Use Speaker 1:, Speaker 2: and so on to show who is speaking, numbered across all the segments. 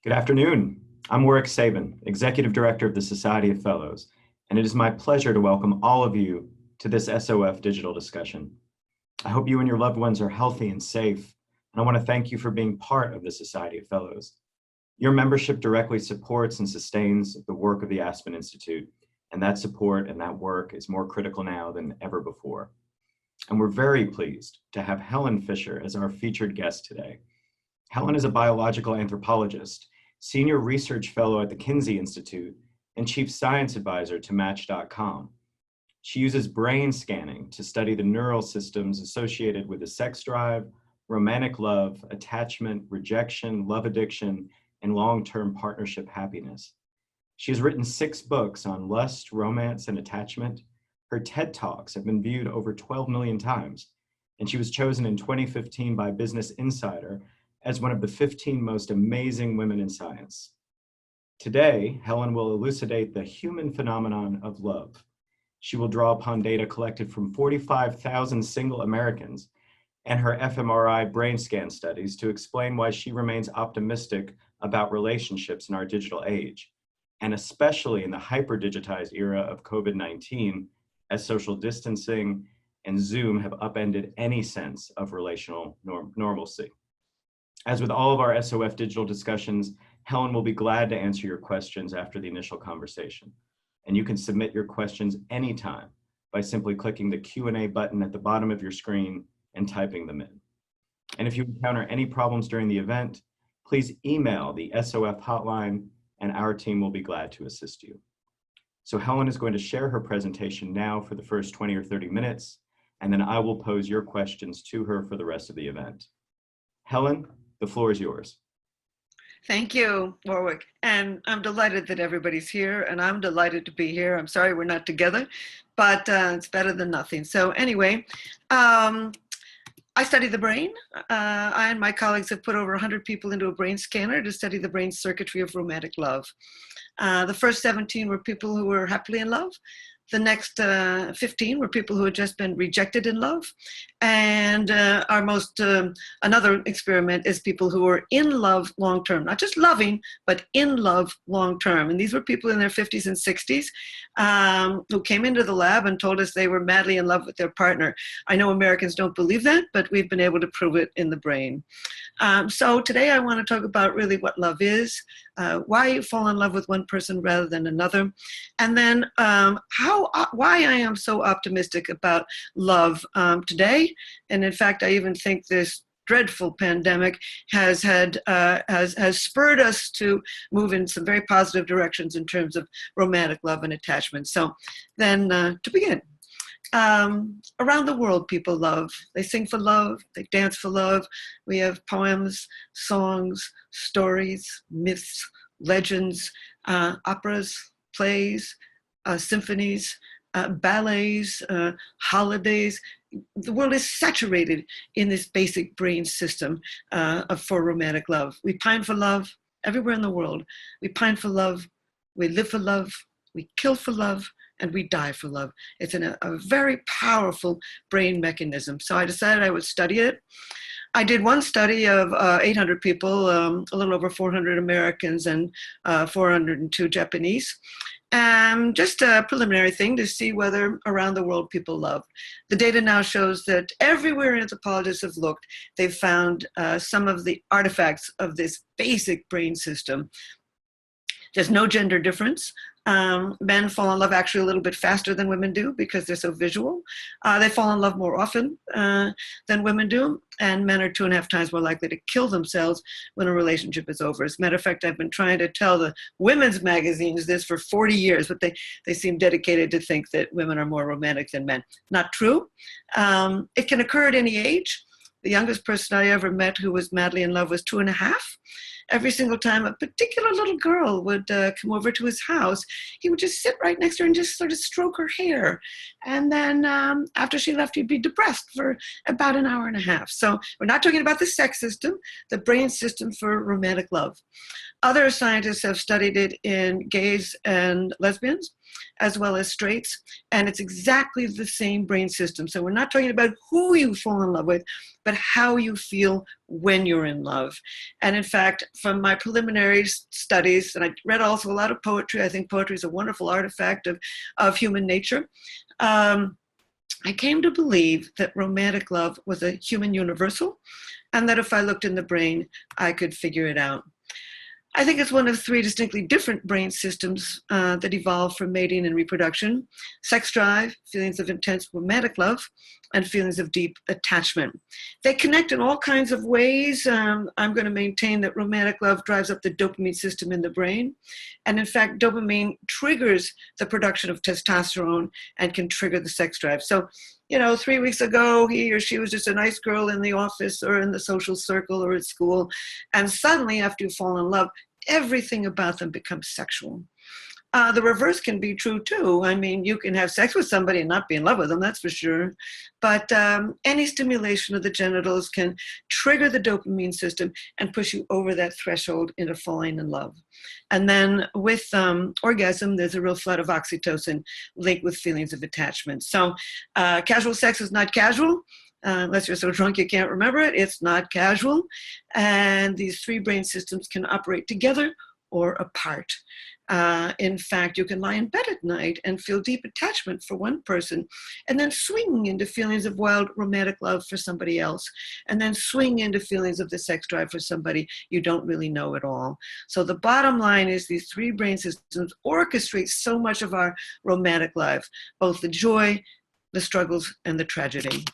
Speaker 1: Good afternoon. I'm Warwick Sabin, Executive Director of the Society of Fellows, and it is my pleasure to welcome all of you to this SOF digital discussion. I hope you and your loved ones are healthy and safe, and I want to thank you for being part of the Society of Fellows. Your membership directly supports and sustains the work of the Aspen Institute, and that support and that work is more critical now than ever before. And we're very pleased to have Helen Fisher as our featured guest today. Helen is a biological anthropologist, Senior Research Fellow at the Kinsey Institute, and Chief Science Advisor to Match.com. She uses brain scanning to study the neural systems associated with the sex drive, romantic love, attachment, rejection, love addiction, and long-term partnership happiness. She has written 6 books on lust, romance, and attachment. Her TED Talks have been viewed over 12 million times, and she was chosen in 2015 by Business Insider as one of the 15 most amazing women in science. Today, Helen will elucidate the human phenomenon of love. She will draw upon data collected from 45,000 single Americans and her fMRI brain scan studies to explain why she remains optimistic about relationships in our digital age, and especially in the hyper-digitized era of COVID-19, as social distancing and Zoom have upended any sense of relational normalcy. As with all of our SOF digital discussions, Helen will be glad to answer your questions after the initial conversation. And you can submit your questions anytime by simply clicking the Q&A button at the bottom of your screen and typing them in. And if you encounter any problems during the event, please email the SOF hotline and our team will be glad to assist you. So Helen is going to share her presentation now for the first 20 or 30 minutes, and then I will pose your questions to her for the rest of the event. Helen, the floor is yours.
Speaker 2: Thank you, Warwick. And I'm delighted that everybody's here, and I'm delighted to be here. I'm sorry we're not together, but it's better than nothing. So anyway, I study the brain. I and my colleagues have put over 100 people into a brain scanner to study the brain circuitry of romantic love. The first 17 were people who were happily in love. The next 15 were people who had just been rejected in love. And another experiment is people who were in love long-term, not just loving, but in love long-term. And these were people in their 50s and 60s who came into the lab and told us they were madly in love with their partner. I know Americans don't believe that, but we've been able to prove it in the brain. So today I want to talk about really what love is, why you fall in love with one person rather than another, and then why I am so optimistic about love today. And in fact, I even think this dreadful pandemic has spurred us to move in some very positive directions in terms of romantic love and attachment. So then to begin. Around the world, people love. They sing for love, they dance for love. We have poems, songs, stories, myths, legends, operas, plays, symphonies, ballets, holidays. The world is saturated in this basic brain system for romantic love. We pine for love everywhere in the world. We pine for love, we live for love, we kill for love, and we die for love. It's a very powerful brain mechanism. So I decided I would study it. I did one study of 800 people, a little over 400 Americans and 402 Japanese. Just a preliminary thing to see whether around the world people love. The data now shows that everywhere anthropologists have looked, they've found some of the artifacts of this basic brain system. There's no gender difference. Men fall in love actually a little bit faster than women do because they're so visual. They fall in love more often than women do, and men are 2.5 times more likely to kill themselves when a relationship is over. As a matter of fact, I've been trying to tell the women's magazines this for 40 years, but they seem dedicated to think that women are more romantic than men. Not true. It can occur at any age. The youngest person I ever met who was madly in love was 2.5. Every single time a particular little girl would come over to his house, he would just sit right next to her and just sort of stroke her hair. And then after she left, he'd be depressed for about 1.5 hours. So we're not talking about the sex system, the brain system for romantic love. Other scientists have studied it in gays and lesbians. as well as straights, and it's exactly the same brain system. So we're not talking about who you fall in love with, but how you feel when you're in love. And in fact, from my preliminary studies, and I read also a lot of poetry, I think poetry is a wonderful artifact of human nature. I came to believe that romantic love was a human universal, and that if I looked in the brain, I could figure it out. I think it's one of three distinctly different brain systems that evolved from mating and reproduction: sex drive, feelings of intense romantic love, and feelings of deep attachment. They connect in all kinds of ways. I'm going to maintain that romantic love drives up the dopamine system in the brain. And in fact, dopamine triggers the production of testosterone and can trigger the sex drive. So, 3 weeks ago, he or she was just a nice girl in the office or in the social circle or at school. And suddenly, after you fall in love, everything about them becomes sexual. The reverse can be true too. I mean, you can have sex with somebody and not be in love with them, that's for sure. But any stimulation of the genitals can trigger the dopamine system and push you over that threshold into falling in love. And then with orgasm, there's a real flood of oxytocin linked with feelings of attachment. So casual sex is not casual. Unless you're so drunk you can't remember it, it's not casual. And these three brain systems can operate together or apart. In fact, you can lie in bed at night and feel deep attachment for one person, and then swing into feelings of wild romantic love for somebody else, and then swing into feelings of the sex drive for somebody you don't really know at all. So the bottom line is these three brain systems orchestrate so much of our romantic life, both the joy, the struggles, and the tragedy.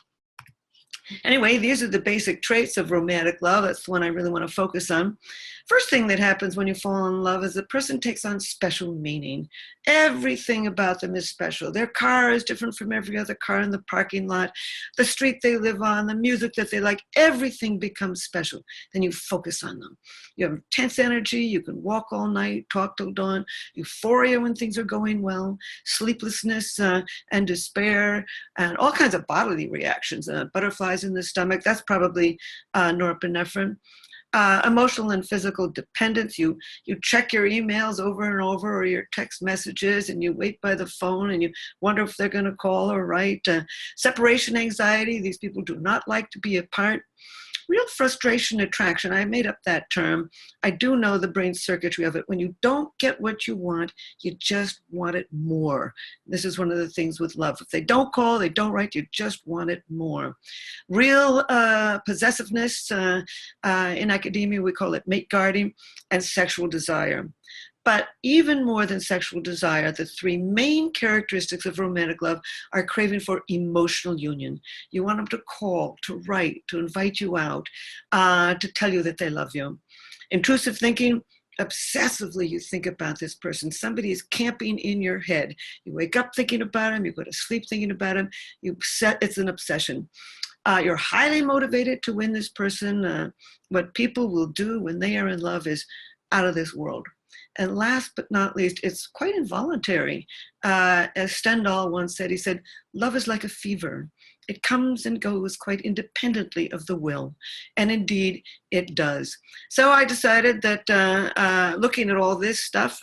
Speaker 2: Anyway, these are the basic traits of romantic love. That's the one I really want to focus on. First thing that happens when you fall in love is the person takes on special meaning. Everything about them is special. Their car is different from every other car in the parking lot. The street they live on, the music that they like, everything becomes special. Then you focus on them. You have intense energy. You can walk all night, talk till dawn. Euphoria when things are going well. Sleeplessness and despair and all kinds of bodily reactions. Butterflies in the stomach. That's probably norepinephrine. Emotional and physical dependence. You check your emails over and over, or your text messages, and you wait by the phone and you wonder if they're going to call or write. Separation anxiety. These people do not like to be apart. Real frustration attraction. I made up that term. I do know the brain circuitry of it. When you don't get what you want, you just want it more. This is one of the things with love. If they don't call, they don't write, you just want it more. Real possessiveness. In academia, we call it mate guarding, and sexual desire. But even more than sexual desire, the three main characteristics of romantic love are craving for emotional union. You want them to call, to write, to invite you out, to tell you that they love you. Intrusive thinking. Obsessively you think about this person. Somebody is camping in your head. You wake up thinking about him, you go to sleep thinking about him. It's an obsession. You're highly motivated to win this person. What people will do when they are in love is out of this world. And last but not least, it's quite involuntary. As Stendhal once said, he said, love is like a fever. It comes and goes quite independently of the will. And indeed, it does. So I decided that looking at all this stuff,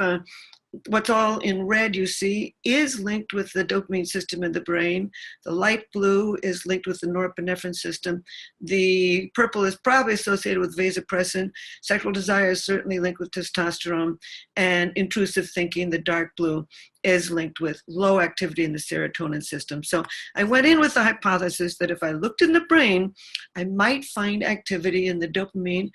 Speaker 2: what's all in red you see is linked with the dopamine system in the brain. The light blue is linked with the norepinephrine system. The purple is probably associated with vasopressin. Sexual desire is certainly linked with testosterone. And intrusive thinking, the dark blue, is linked with low activity in the serotonin system. So I went in with the hypothesis that if I looked in the brain, I might find activity in the dopamine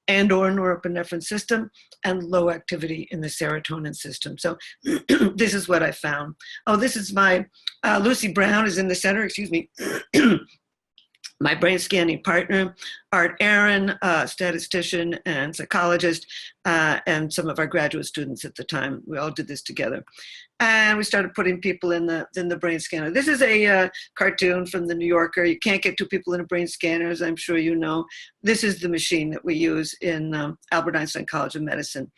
Speaker 2: and or norepinephrine system, and low activity in the serotonin system. So this is what I found. Oh, this is my, Lucy Brown is in the center, excuse me. My brain scanning partner, Art Aaron, statistician and psychologist, and some of our graduate students at the time. We all did this together. And we started putting people in the brain scanner. This is a cartoon from the New Yorker. You can't get two people in a brain scanner, as I'm sure you know. This is the machine that we use in Albert Einstein College of Medicine.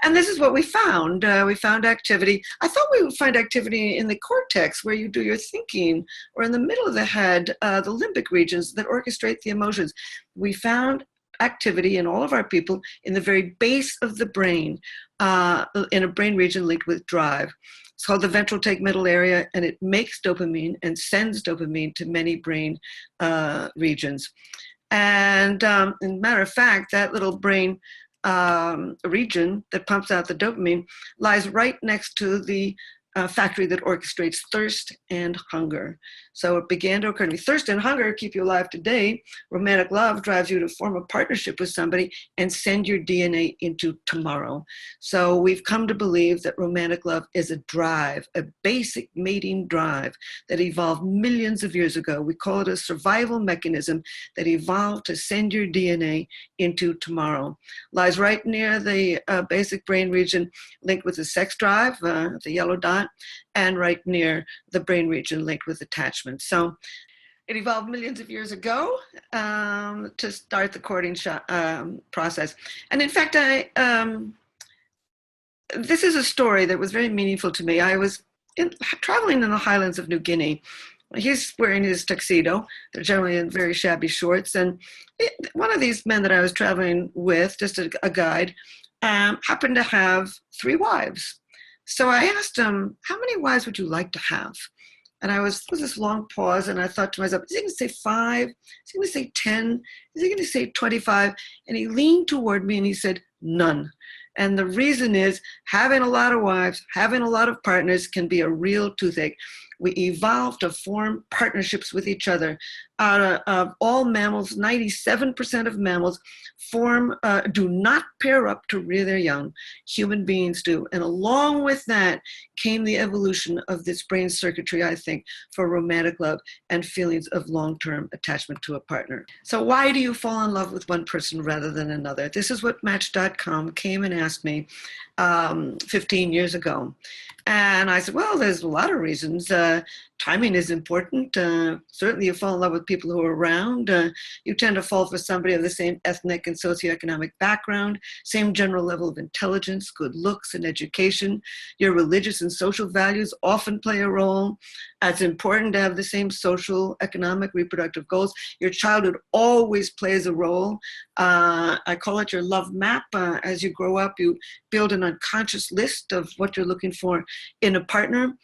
Speaker 2: And this is what we found. We found activity. I thought we would find activity in the cortex, where you do your thinking, or in the middle of the head, the limbic regions that orchestrate the emotions. We found activity in all of our people in the very base of the brain, in a brain region linked with drive. It's called the ventral tegmental area, and it makes dopamine and sends dopamine to many brain regions. And as a matter of fact, that little brain region that pumps out the dopamine lies right next to the factory that orchestrates thirst and hunger. So it began to occur to me. Thirst and hunger keep you alive today. Romantic love drives you to form a partnership with somebody and send your DNA into tomorrow. So we've come to believe that romantic love is a drive, a basic mating drive that evolved millions of years ago. We call it a survival mechanism that evolved to send your DNA into tomorrow. Lies right near the basic brain region linked with the sex drive, the yellow dot, and right near the brain region linked with attachment. So it evolved millions of years ago to start the courting process. And in fact, this is a story that was very meaningful to me. I was traveling in the highlands of New Guinea. He's wearing his tuxedo. They're generally in very shabby shorts. And one of these men that I was traveling with, just a guide, happened to have 3 wives. So I asked him, how many wives would you like to have? And there was this long pause, and I thought to myself, is he going to say 5? Is he going to say 10? Is he going to say 25? And he leaned toward me and he said, none. And the reason is having a lot of wives, having a lot of partners can be a real toothache. We evolved to form partnerships with each other. Out of all mammals, 97% of mammals do not pair up to rear their young. Human beings do. And along with that came the evolution of this brain circuitry, I think, for romantic love and feelings of long-term attachment to a partner. So why do you fall in love with one person rather than another? This is what Match.com came and asked me 15 years ago. And I said, well, there's a lot of reasons. Timing is important. Certainly you fall in love with people who are around. You tend to fall for somebody of the same ethnic and socioeconomic background, same general level of intelligence, good looks, and education. Your religious and social values often play a role. It's important to have the same social, economic, reproductive goals. Your childhood always plays a role. I call it your love map. As you grow up, you build an unconscious list of what you're looking for in a partner.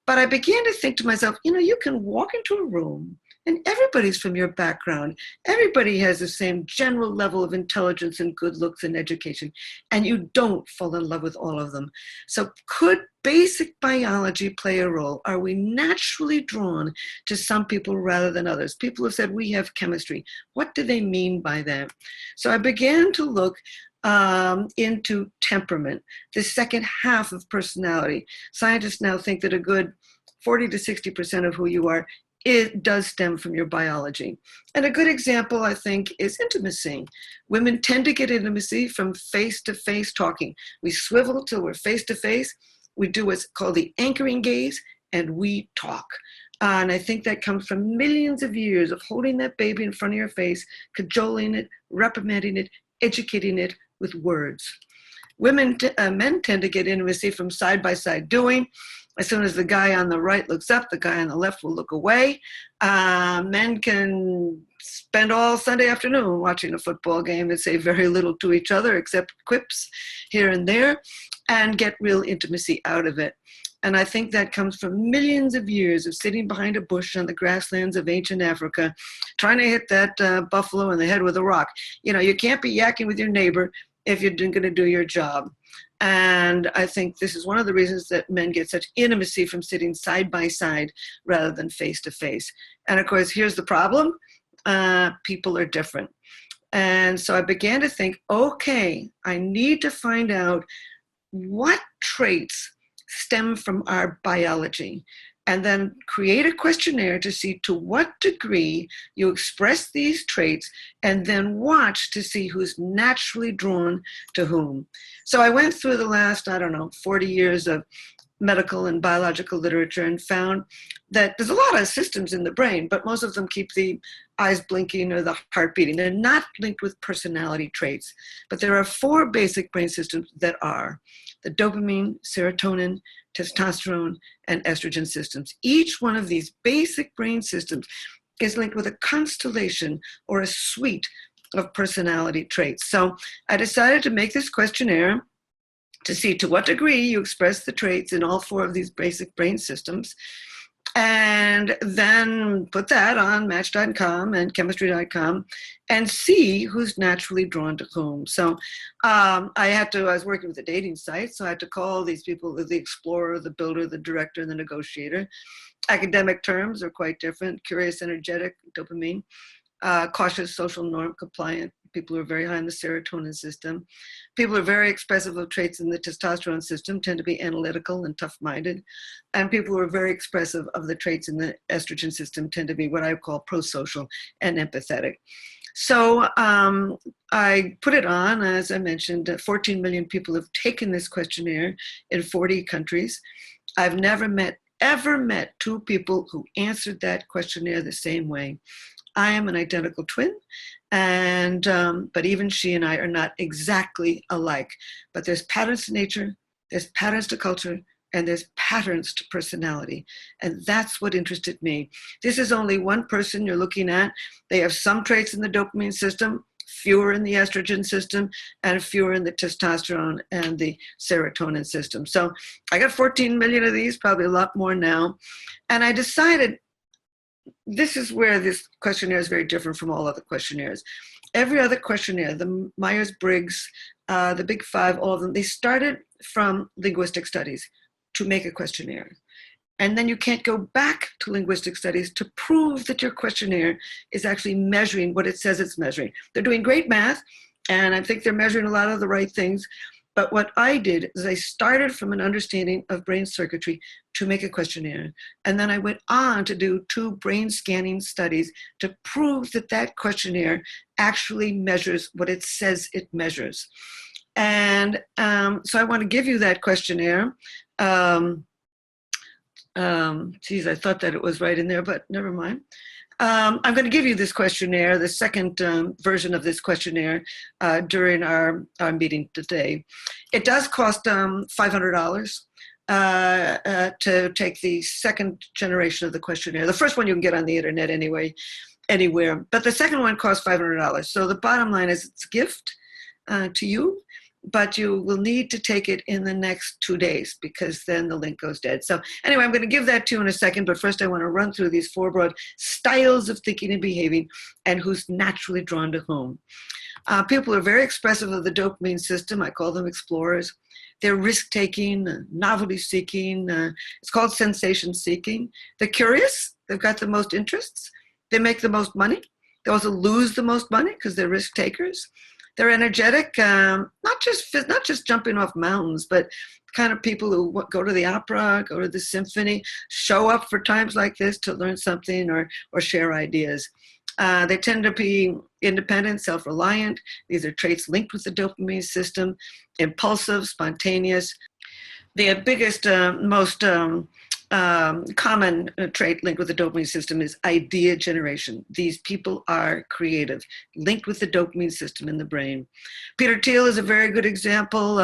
Speaker 2: But I began to think to myself, you can walk into a room and everybody's from your background. Everybody has the same general level of intelligence and good looks and education, and you don't fall in love with all of them. So could basic biology play a role? Are we naturally drawn to some people rather than others? People have said we have chemistry. What do they mean by that? So I began to look into temperament, the second half of personality. Scientists now think that a good 40 to 60% of who you are, it does stem from your biology. And a good example, I think, is intimacy. Women tend to get intimacy from face-to-face talking. We swivel till we're face-to-face. We do what's called the anchoring gaze, and we talk. And I think that comes from millions of years of holding that baby in front of your face, cajoling it, reprimanding it, educating it with words. Men tend to get intimacy from side-by-side doing. As soon as the guy on the right looks up, the guy on the left will look away. Men can spend all Sunday afternoon watching a football game and say very little to each other except quips here and there and get real intimacy out of it. And I think that comes from millions of years of sitting behind a bush on the grasslands of ancient Africa, trying to hit that buffalo in the head with a rock. You can't be yakking with your neighbor if you're going to do your job. And I think this is one of the reasons that men get such intimacy from sitting side by side rather than face to face. And of course, here's the problem. People are different. And so I began to think, okay, I need to find out what traits stem from our biology, and then create a questionnaire to see to what degree you express these traits, and then watch to see who's naturally drawn to whom. So I went through the last, 40 years of medical and biological literature and found that there's a lot of systems in the brain, but most of them keep the eyes blinking or the heart beating. They're not linked with personality traits, but there are 4 basic brain systems that are the dopamine, serotonin, testosterone, and estrogen systems. Each one of these basic brain systems is linked with a constellation or a suite of personality traits. So I decided to make this questionnaire to see to what degree you express the traits in all four of these basic brain systems, and then put that on Match.com and Chemistry.com and see who's naturally drawn to whom. So I was working with a dating site, so I had to call these people the explorer, the builder, the director, and the negotiator. Academic terms are quite different: curious, energetic, dopamine; cautious, social norm, compliant. People who are very high in the serotonin system. People who are very expressive of traits in the testosterone system tend to be analytical and tough-minded. And people who are very expressive of the traits in the estrogen system tend to be what I call pro-social and empathetic. So I put it on, as I mentioned, 14 million people have taken this questionnaire in 40 countries. I've never ever met two people who answered that questionnaire the same way. I am an identical twin, and but even she and I are not exactly alike. But there's patterns to nature, there's patterns to culture, and there's patterns to personality. And that's what interested me. This is only one person you're looking at. They have some traits in the dopamine system, fewer in the estrogen system, and fewer in the testosterone and the serotonin system. So I got 14 million of these, probably a lot more now. And I decided, this is where this questionnaire is very different from all other questionnaires. Every other questionnaire, the Myers-Briggs, the Big Five, all of them, they started from linguistic studies to make a questionnaire. And then you can't go back to linguistic studies to prove that your questionnaire is actually measuring what it says it's measuring. They're doing great math, and I think they're measuring a lot of the right things. But what I did is I started from an understanding of brain circuitry to make a questionnaire. And then I went on to do 2 brain scanning studies to prove that that questionnaire actually measures what it says it measures. And so I want to give you that questionnaire. Geez, I thought that it was right in there, but never mind. I'm going to give you this questionnaire, the second version of this questionnaire, during our meeting today. It does cost $500 to take the second generation of the questionnaire. The first one you can get on the internet anyway, anywhere, but the second one costs $500. So the bottom line is it's a gift to you, but you will need to take it in the next 2 days because then the link goes dead. So anyway, I'm going to give that to you in a second, but first I want to run through these 4 broad styles of thinking and behaving and who's naturally drawn to whom. People are very expressive of the dopamine system. I call them explorers. They're risk-taking, novelty-seeking. It's called sensation-seeking. They're curious. They've got the most interests. They make the most money. They also lose the most money because they're risk-takers. They're energetic, not just jumping off mountains, but kind of people who go to the opera, go to the symphony, show up for times like this to learn something or share ideas. They tend to be independent, self-reliant. These are traits linked with the dopamine system, impulsive, spontaneous. The biggest, most common trait linked with the dopamine system is idea generation. These people are creative, linked with the dopamine system in the brain. Peter Thiel is a very good example,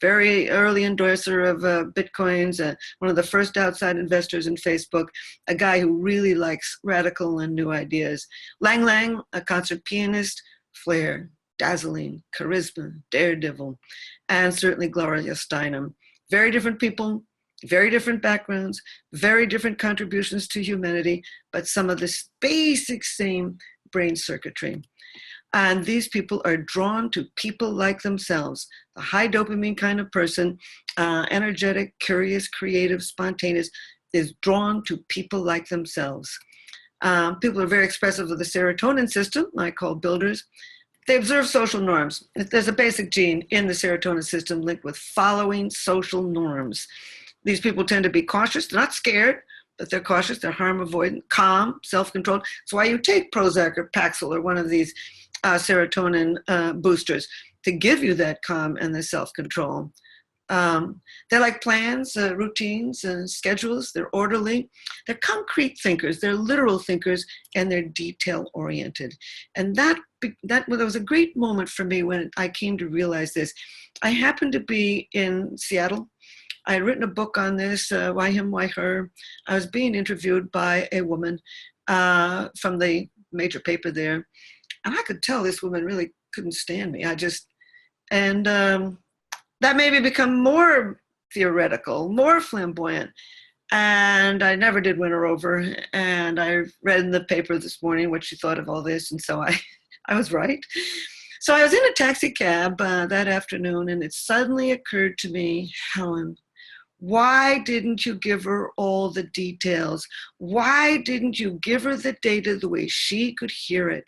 Speaker 2: very early endorser of Bitcoins, one of the first outside investors in Facebook, a guy who really likes radical and new ideas. Lang Lang, a concert pianist, flair, dazzling, charisma, daredevil, and certainly Gloria Steinem. Very different people, very different backgrounds, very different contributions to humanity, but some of this basic same brain circuitry. And these people are drawn to people like themselves. The high dopamine kind of person, energetic, curious, creative, spontaneous, is drawn to people like themselves. People are very expressive of the serotonin system, I call builders. They observe social norms. There's a basic gene in the serotonin system linked with following social norms. These people tend to be cautious. They're not scared, but they're cautious. They're harm avoidant, calm, self-controlled. That's why you take Prozac or Paxil or one of these serotonin boosters to give you that calm and the self-control. They like plans, routines, schedules. They're orderly. They're concrete thinkers. They're literal thinkers, and they're detail-oriented. And that was a great moment for me when I came to realize this. I happened to be in Seattle. I had written a book on this, Why Him, Why Her. I was being interviewed by a woman from the major paper there. And I could tell this woman really couldn't stand me. that made me become more theoretical, more flamboyant. And I never did win her over. And I read in the paper this morning what she thought of all this. And so I was right. So I was in a taxi cab that afternoon, and it suddenly occurred to me, Helen, why didn't you give her all the details? Why didn't you give her the data the way she could hear it?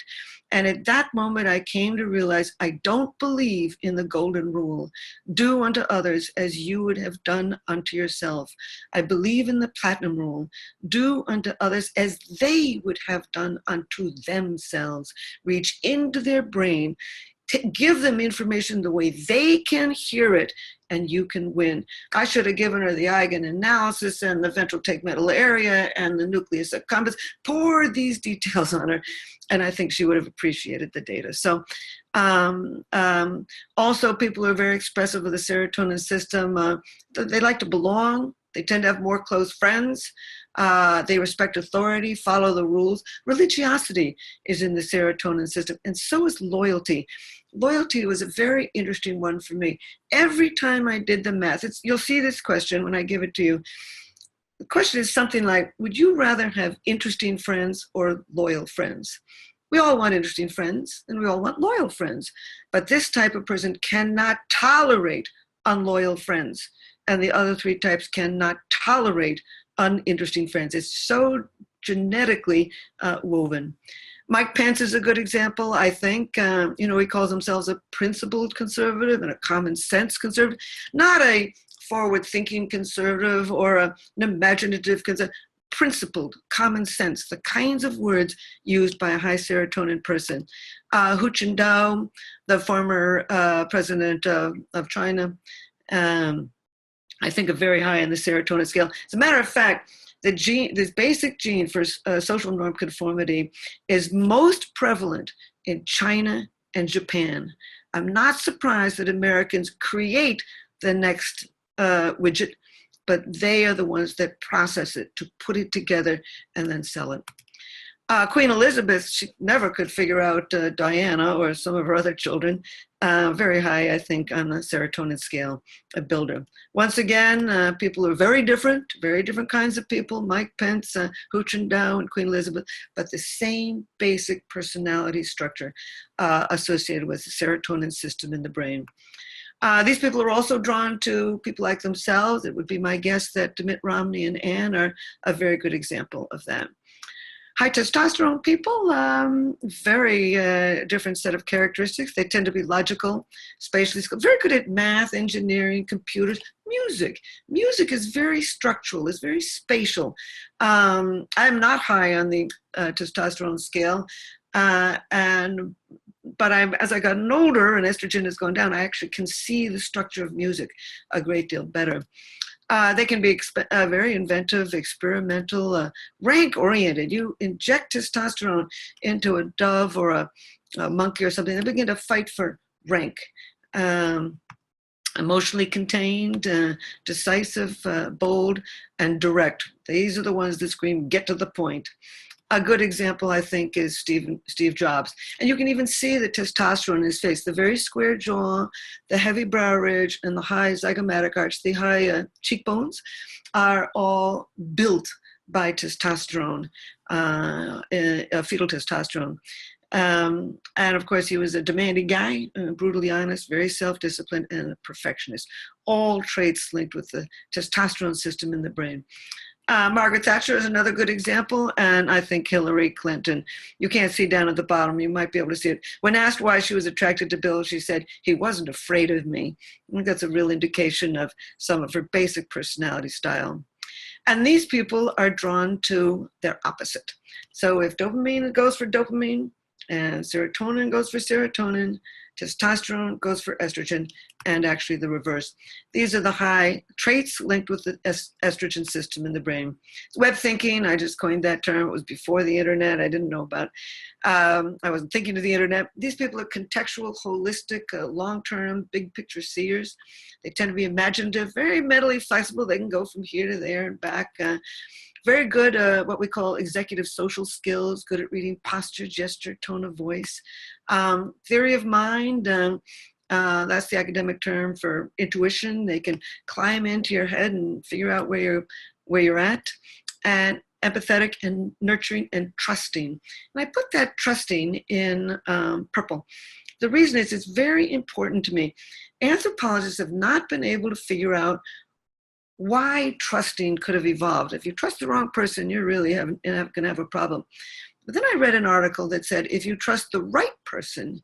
Speaker 2: And at that moment, I came to realize I don't believe in the golden rule. Do unto others as you would have done unto yourself. I believe in the platinum rule. Do unto others as they would have done unto themselves. Reach into their brain, give them information the way they can hear it, and you can win. I should have given her the eigenanalysis and the ventral tegmental area and the nucleus accumbens, poured these details on her, and I think she would have appreciated the data. So also people are very expressive of the serotonin system. They like to belong. They tend to have more close friends. They respect authority, follow the rules. Religiosity is in the serotonin system, and so is loyalty. Loyalty was a very interesting one for me. Every time I did the math, you'll see this question when I give it to you. The question is something like, would you rather have interesting friends or loyal friends? We all want interesting friends, and we all want loyal friends. But this type of person cannot tolerate unloyal friends. And the other three types cannot tolerate uninteresting friends. It's so genetically woven. Mike Pence is a good example, I think. He calls himself a principled conservative and a common sense conservative, not a forward-thinking conservative or an imaginative conservative. Principled, common sense, the kinds of words used by a high serotonin person. Hu Jintao, the former president of China, I think are very high on the serotonin scale. As a matter of fact, this basic gene for social norm conformity is most prevalent in China and Japan. I'm not surprised that Americans create the next widget, but they are the ones that process it to put it together and then sell it. Queen Elizabeth, she never could figure out Diana or some of her other children. Very high, I think, on the serotonin scale, a builder. Once again, people are very different kinds of people, Mike Pence, Hu Jintao, and Queen Elizabeth, but the same basic personality structure associated with the serotonin system in the brain. These people are also drawn to people like themselves. It would be my guess that Mitt Romney and Ann are a very good example of that. High testosterone people, very different set of characteristics. They tend to be logical, spatially skilled, very good at math, engineering, computers, music. Music is very structural, is very spatial. I'm not high on the testosterone scale, but as I got older and estrogen has gone down, I actually can see the structure of music a great deal better. They can be very inventive, experimental, rank-oriented. You inject testosterone into a dove or a monkey or something, they begin to fight for rank. Emotionally contained, decisive, bold, and direct. These are the ones that scream, get to the point. A good example, I think, is Steve Jobs. And you can even see the testosterone in his face, the very square jaw, the heavy brow ridge, and the high zygomatic arch, the high cheekbones are all built by testosterone, fetal testosterone. And of course, he was a demanding guy, brutally honest, very self-disciplined, and a perfectionist. All traits linked with the testosterone system in the brain. Margaret Thatcher is another good example, and I think Hillary Clinton. You can't see down at the bottom. You might be able to see it. When asked why she was attracted to Bill, she said, he wasn't afraid of me. I think that's a real indication of some of her basic personality style. And these people are drawn to their opposite. So if dopamine goes for dopamine, and serotonin goes for serotonin, testosterone goes for estrogen, and actually the reverse. These are the high traits linked with the estrogen system in the brain. Web thinking, I just coined that term. It was before the internet. I didn't know about. I wasn't thinking of the internet. These people are contextual, holistic, long-term, big picture seers. They tend to be imaginative, very mentally flexible. They can go from here to there and back. Very good, what we call executive social skills, good at reading posture, gesture, tone of voice. Theory of mind, That's the academic term for intuition. They can climb into your head and figure out where you're at. And empathetic and nurturing and trusting. And I put that trusting in purple. The reason is it's very important to me. Anthropologists have not been able to figure out why trusting could have evolved. If you trust the wrong person, you're really going to have a problem. But then I read an article that said if you trust the right person,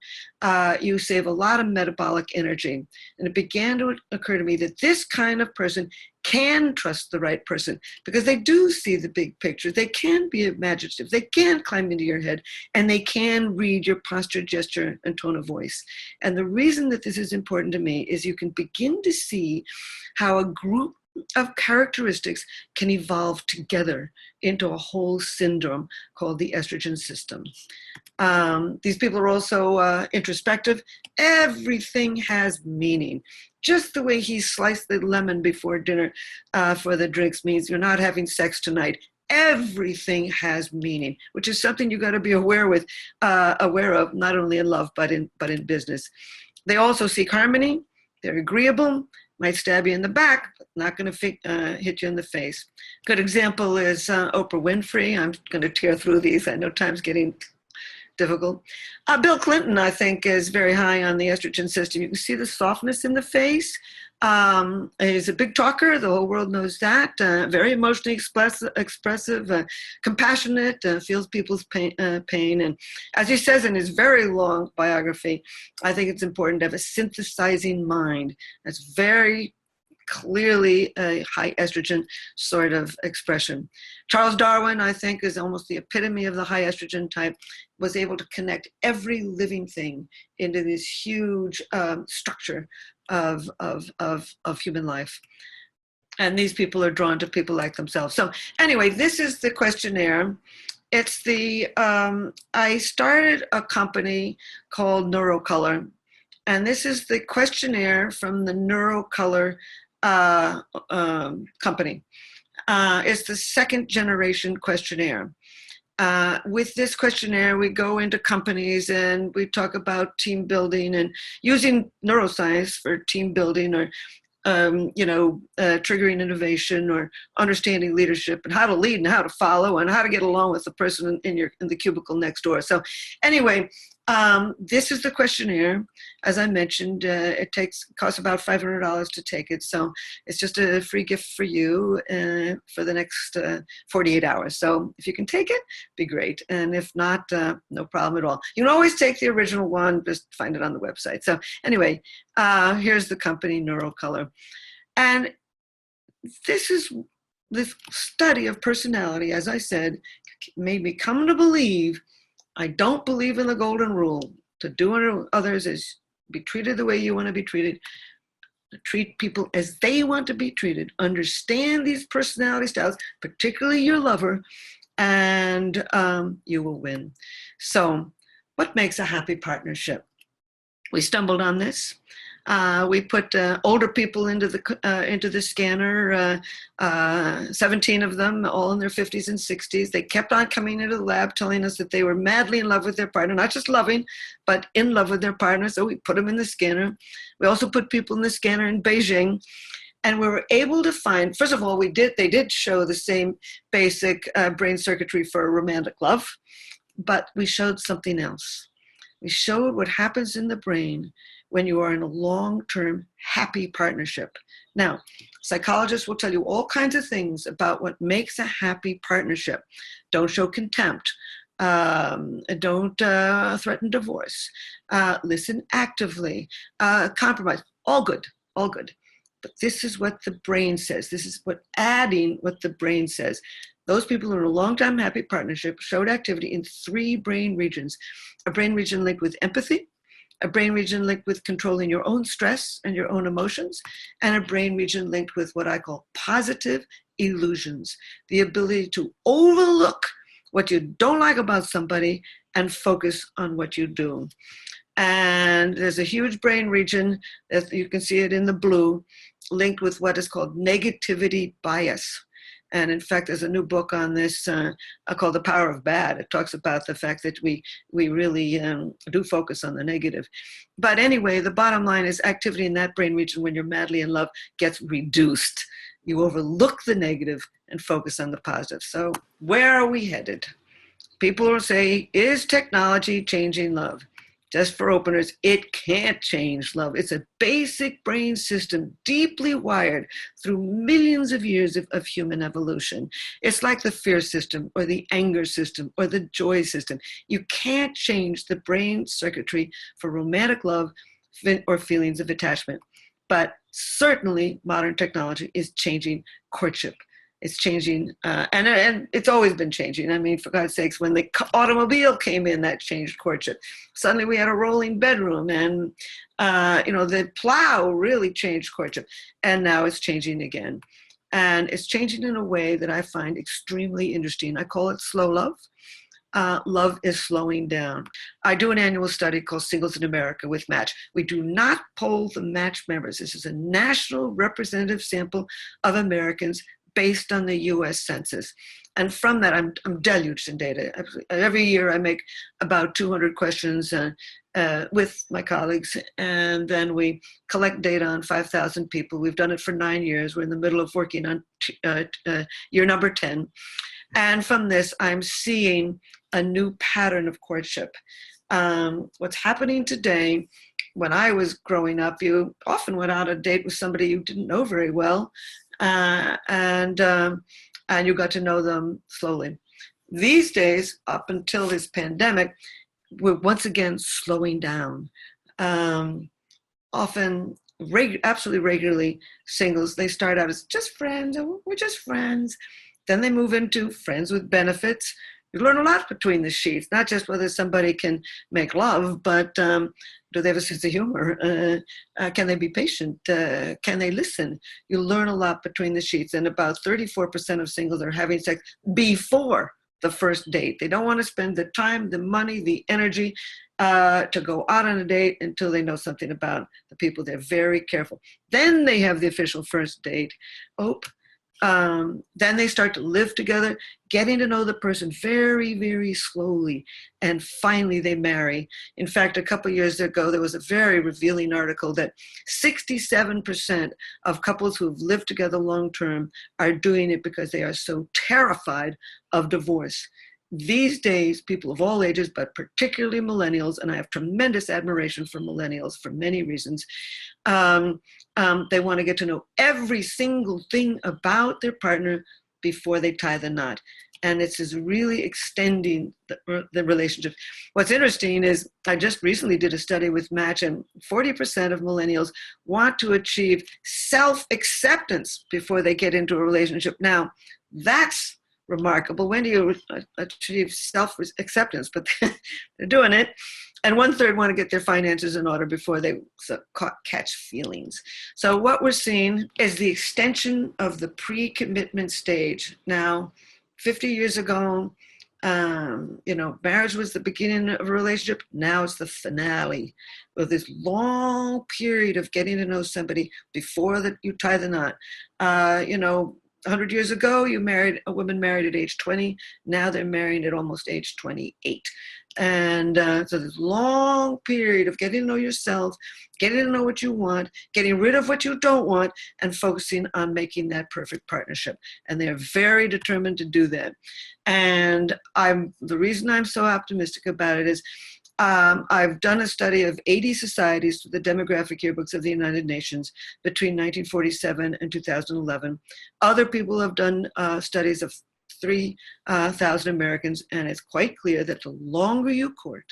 Speaker 2: you save a lot of metabolic energy. And it began to occur to me that this kind of person can trust the right person because they do see the big picture. They can be imaginative. They can climb into your head, and they can read your posture, gesture, and tone of voice. And the reason that this is important to me is you can begin to see how a group of characteristics can evolve together into a whole syndrome called the estrogen system. These people are also introspective. Everything has meaning. Just the way he sliced the lemon before dinner for the drinks means you're not having sex tonight. Everything has meaning, which is something you got to be aware of, not only in love but in business. They also seek harmony. They're agreeable. Might stab you in the back, but not going to hit you in the face. Good example is Oprah Winfrey. I'm going to tear through these. I know time's getting difficult. Bill Clinton, I think, is very high on the estrogen system. You can see the softness in the face. He's a big talker. The whole world knows that. Very emotionally expressive, compassionate, feels people's pain. And as he says in his very long biography, I think it's important to have a synthesizing mind. That's very clearly a high estrogen sort of expression. Charles Darwin, I think, is almost the epitome of the high estrogen type, was able to connect every living thing into this huge structure of human life. And these people are drawn to people like themselves. So anyway, this is the questionnaire. It's I started a company called Neurocolor. And this is the questionnaire from the Neurocolor company. It's the second generation questionnaire. With this questionnaire, we go into companies and we talk about team building and using neuroscience for team building or triggering innovation or understanding leadership and how to lead and how to follow and how to get along with the person in the cubicle next door. So anyway, this is the questionnaire. As I mentioned, it costs about $500 to take it. So it's just a free gift for you for the next 48 hours. So if you can take it, be great. And if not, no problem at all. You can always take the original one, just find it on the website. So anyway, here's the company Neurocolor. And this is the study of personality, as I said, made me come to believe I don't believe in the golden rule. To do unto others is be treated the way you want to be treated. To treat people as they want to be treated. Understand these personality styles, particularly your lover, and you will win. So what makes a happy partnership? We stumbled on this. We put older people into the scanner, 17 of them, all in their 50s and 60s. They kept on coming into the lab telling us that they were madly in love with their partner, not just loving, but in love with their partner. So we put them in the scanner. We also put people in the scanner in Beijing. And we were able to find, first of all, they did show the same basic brain circuitry for romantic love, but we showed something else. We showed what happens in the brain when you are in a long-term happy partnership. Now, psychologists will tell you all kinds of things about what makes a happy partnership. Don't show contempt. Don't threaten divorce. Listen actively. Compromise. All good, all good. But this is what the brain says. This is adding what the brain says. Those people who are in a long-time happy partnership showed activity in 3 brain regions. A brain region linked with empathy, a brain region linked with controlling your own stress and your own emotions, and a brain region linked with what I call positive illusions, the ability to overlook what you don't like about somebody and focus on what you do. And there's a huge brain region, as you can see it in the blue, linked with what is called negativity bias. And in fact, there's a new book on this called The Power of Bad. It talks about the fact that we really do focus on the negative. But anyway, the bottom line is activity in that brain region when you're madly in love gets reduced. You overlook the negative and focus on the positive. So where are we headed? People will say, is technology changing love? Just for openers, it can't change love. It's a basic brain system deeply wired through millions of years of human evolution. It's like the fear system or the anger system or the joy system. You can't change the brain circuitry for romantic love or feelings of attachment. But certainly modern technology is changing courtship. It's changing, and it's always been changing. I mean, for God's sakes, when the automobile came in, that changed courtship. Suddenly we had a rolling bedroom, and the plow really changed courtship. And now it's changing again. And it's changing in a way that I find extremely interesting. I call it slow love. Love is slowing down. I do an annual study called Singles in America with Match. We do not poll the Match members. This is a national representative sample of Americans based on the US Census. And from that, I'm deluged in data. Every year I make about 200 questions with my colleagues, and then we collect data on 5,000 people. We've done it for 9 years. We're in the middle of working on year number 10. And from this, I'm seeing a new pattern of courtship. What's happening today, when I was growing up, you often went out on a date with somebody you didn't know very well, and you got to know them slowly. These days, up until this pandemic, we're once again slowing down. Often, absolutely regularly, singles, they start out as just friends, oh, we're just friends. Then they move into friends with benefits. You learn a lot between the sheets, not just whether somebody can make love, but do they have a sense of humor? Can they be patient? Can they listen? You learn a lot between the sheets, and about 34% of singles are having sex before the first date. They don't want to spend the time, the money, the energy to go out on a date until they know something about the people. They're very careful. Then they have the official first date. Then they start to live together, getting to know the person very, very slowly, and finally they marry. In fact, a couple years ago, there was a very revealing article that 67% of couples who have lived together long-term are doing it because they are so terrified of divorce. These days, people of all ages, but particularly millennials, and I have tremendous admiration for millennials for many reasons, they want to get to know every single thing about their partner before they tie the knot. And it's just really extending the relationship. What's interesting is I just recently did a study with Match, and 40% of millennials want to achieve self-acceptance before they get into a relationship. Now, that's remarkable. When do you achieve self-acceptance? But they're doing it. And 1/3 want to get their finances in order before they catch feelings. So what we're seeing is the extension of the pre-commitment stage. Now, 50 years ago, marriage was the beginning of a relationship. Now it's the finale of this long period of getting to know somebody before that you tie the knot. 100 years ago, a woman married at age 20. Now they're married at almost age 28. And so this long period of getting to know yourself, getting to know what you want, getting rid of what you don't want, and focusing on making that perfect partnership. And they're very determined to do that. And the reason I'm so optimistic about it is I've done a study of 80 societies through the demographic yearbooks of the United Nations between 1947 and 2011. Other people have done studies of 3,000 Americans, and it's quite clear that the longer you court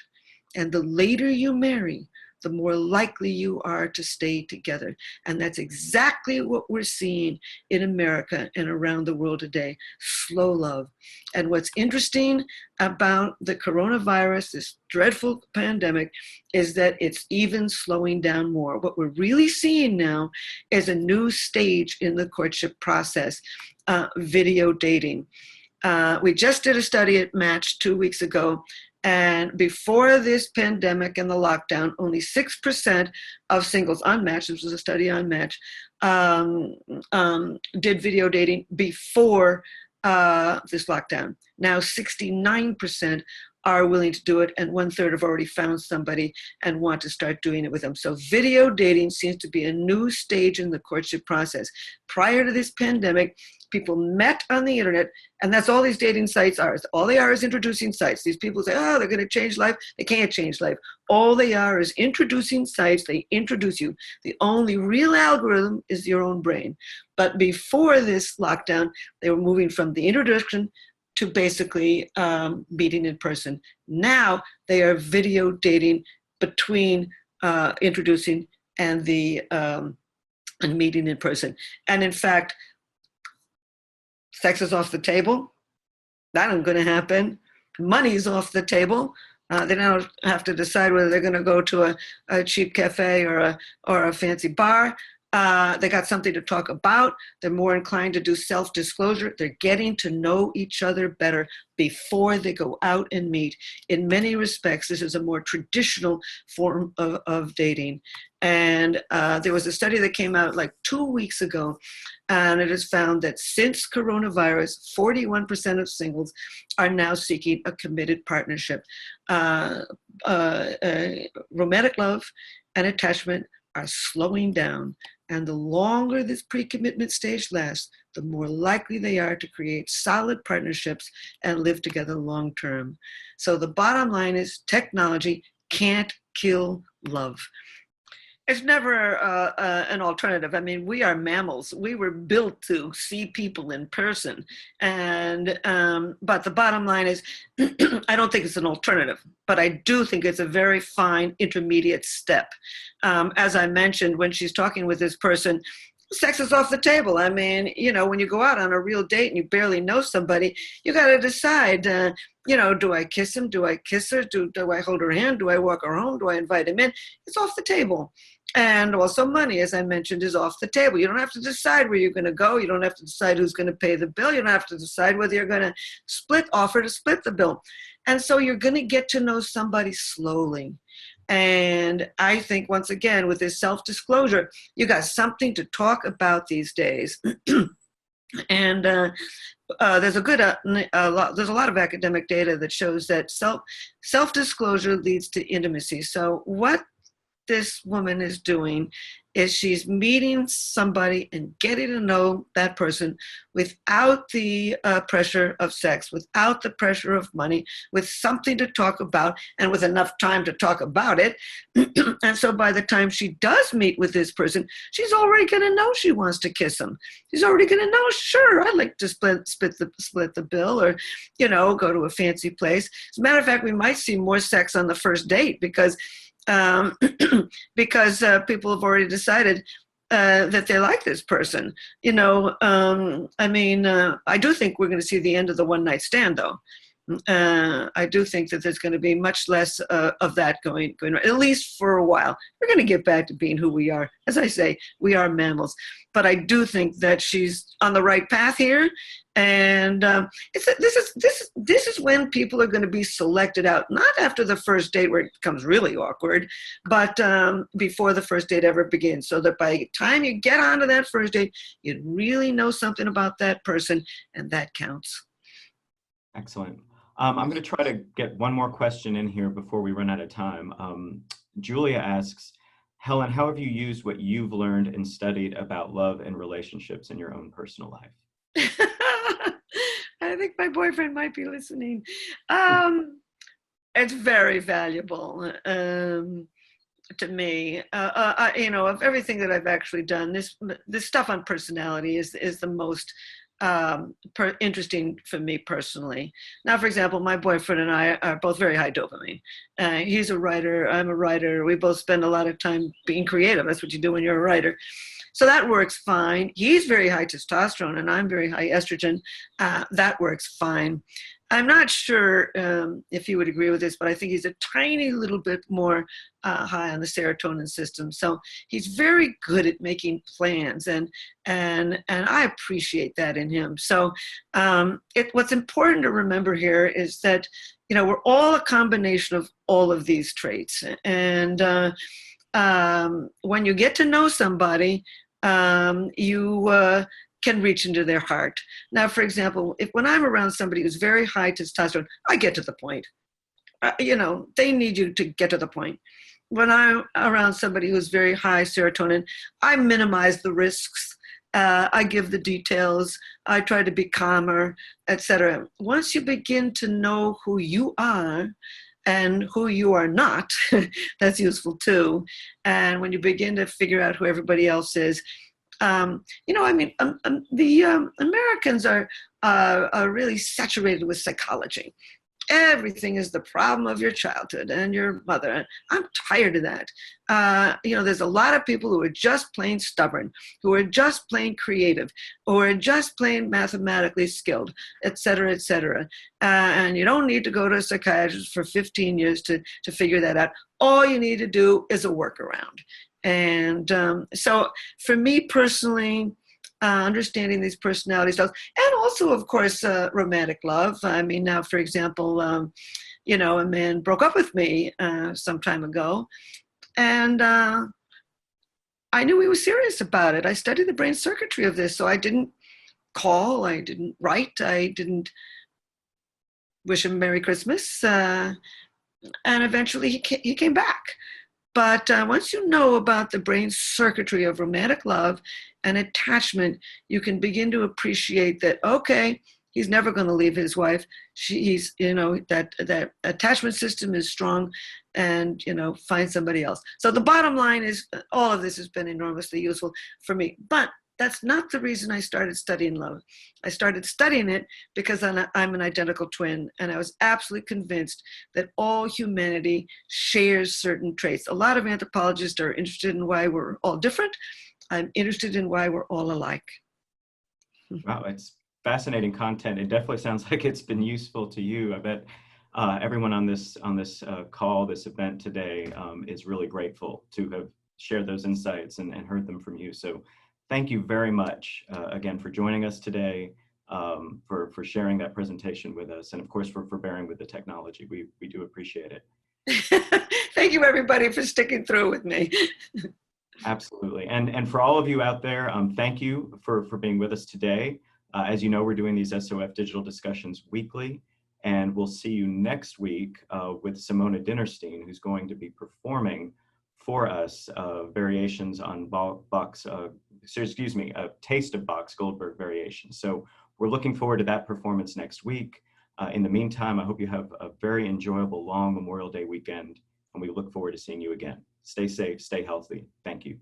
Speaker 2: and the later you marry, the more likely you are to stay together. And that's exactly what we're seeing in America and around the world today, slow love. And what's interesting about the coronavirus, this dreadful pandemic, is that it's even slowing down more. What we're really seeing now is a new stage in the courtship process, video dating. We just did a study at Match 2 weeks ago, And before this pandemic and the lockdown, only 6% of singles unmatched, this was a study on Match, did video dating before this lockdown. Now 69% are willing to do it, and 1/3 have already found somebody and want to start doing it with them. So video dating seems to be a new stage in the courtship process. Prior to this pandemic, people met on the internet, and that's all these dating sites are. All they are is introducing sites. These people say, oh, they're going to change life. They can't change life. All they are is introducing sites. They introduce you. The only real algorithm is your own brain. But before this lockdown, they were moving from the introduction to basically meeting in person. Now they are video dating between introducing and the and meeting in person. And in fact, sex is off the table. That ain't going to happen. Money's off the table. They don't have to decide whether they're going to go to a cheap cafe or a fancy bar. They got something to talk about. They're more inclined to do self-disclosure. They're getting to know each other better before they go out and meet. In many respects, this is a more traditional form of dating. And there was a study that came out like 2 weeks ago, and it has found that since coronavirus, 41% of singles are now seeking a committed partnership. Romantic love and attachment are slowing down. And the longer this pre-commitment stage lasts, the more likely they are to create solid partnerships and live together long term. So the bottom line is technology can't kill love. It's never an alternative. I mean, we are mammals. We were built to see people in person. And but the bottom line is, I don't think it's an alternative, but I do think it's a very fine intermediate step. As I mentioned, when she's talking with this person, sex is off the table. I mean, you know, when you go out on a real date and you barely know somebody, you got to decide, you know, do I kiss him? Do I kiss her? Do I hold her hand? Do I walk her home? Do I invite him in? It's off the table. And also money, as I mentioned, is off the table. You don't have to decide where you're going to go. You don't have to decide who's going to pay the bill. You don't have to decide whether you're going to offer to split the bill. And so you're going to get to know somebody slowly. And I think, once again, with this self-disclosure, you got something to talk about these days. And there's a lot of academic data that shows that self-disclosure leads to intimacy. So what this woman is doing is she's meeting somebody and getting to know that person without the pressure of sex, without the pressure of money, with something to talk about and with enough time to talk about it. And so by the time she does meet with this person, she's already going to know she wants to kiss him. She's already going to know, sure, I'd like to split the bill, or, you know, go to a fancy place. As a matter of fact, we might see more sex on the first date because people have already decided that they like this person. You know, I mean, I do think we're going to see the end of the one-night stand, though. I do think that there's going to be much less of that going on, at least for a while. We're going to get back to being who we are. As I say, we are mammals. But I do think that she's on the right path here. And this is when people are going to be selected out, not after the first date where it becomes really awkward, but before the first date ever begins, so that by the time you get onto that first date, you really know something about that person, and that counts.
Speaker 1: Excellent. I'm going to try to get one more question in here before we run out of time. Julia asks, Helen, how have you used what you've learned and studied about love and relationships in your own personal life?
Speaker 2: I think my boyfriend might be listening. It's very valuable to me. You know, of everything that I've actually done, this stuff on personality is the most interesting for me personally. Now, for example, my boyfriend and I are both very high dopamine. He's a writer, I'm a writer. We both spend a lot of time being creative. That's what you do when you're a writer. So that works fine. He's very high testosterone and I'm very high estrogen. That works fine. I'm not sure if you would agree with this, but I think he's a tiny little bit more high on the serotonin system. So he's very good at making plans, and I appreciate that in him. So what's important to remember here is that we're all a combination of all of these traits, and when you get to know somebody, you can reach into their heart. Now, for example, when I'm around somebody who's very high testosterone, I get to the point. They need you to get to the point. When I'm around somebody who's very high serotonin, I minimize the risks. I give the details. I try to be calmer, etc. Once you begin to know who you are and who you are not, that's useful too. And when you begin to figure out who everybody else is, the Americans are really saturated with psychology. Everything is the problem of your childhood and your mother. I'm tired of that. There's a lot of people who are just plain stubborn, who are just plain creative, who are just plain mathematically skilled, et cetera, et cetera. And you don't need to go to a psychiatrist for 15 years to figure that out. All you need to do is a workaround. And so for me personally, understanding these personality styles, and also, of course, romantic love. I mean, now, for example, a man broke up with me some time ago, and I knew he was serious about it. I studied the brain circuitry of this, so I didn't call, I didn't write, I didn't wish him Merry Christmas, and eventually he came back. But once you know about the brain circuitry of romantic love and attachment, you can begin to appreciate that, okay, he's never going to leave his wife. That attachment system is strong, and, find somebody else. So the bottom line is all of this has been enormously useful for me. But that's not the reason I started studying love. I started studying it because I'm an identical twin, and I was absolutely convinced that all humanity shares certain traits. A lot of anthropologists are interested in why we're all different. I'm interested in why we're all alike.
Speaker 1: Wow, it's fascinating content. It definitely sounds like it's been useful to you. I bet everyone on this call, this event today, is really grateful to have shared those insights and heard them from you. So thank you very much again for joining us today, for sharing that presentation with us, and of course for bearing with the technology. We do appreciate it.
Speaker 2: Thank you, everybody, for sticking through with me.
Speaker 1: Absolutely. And for all of you out there, thank you for being with us today. As you know, we're doing these SOF digital discussions weekly, and we'll see you next week with Simona Dinnerstein, who's going to be performing for us variations on a taste of Bach's Goldberg variations. So we're looking forward to that performance next week. In the meantime, I hope you have a very enjoyable long Memorial Day weekend, and we look forward to seeing you again. Stay safe, stay healthy. Thank you.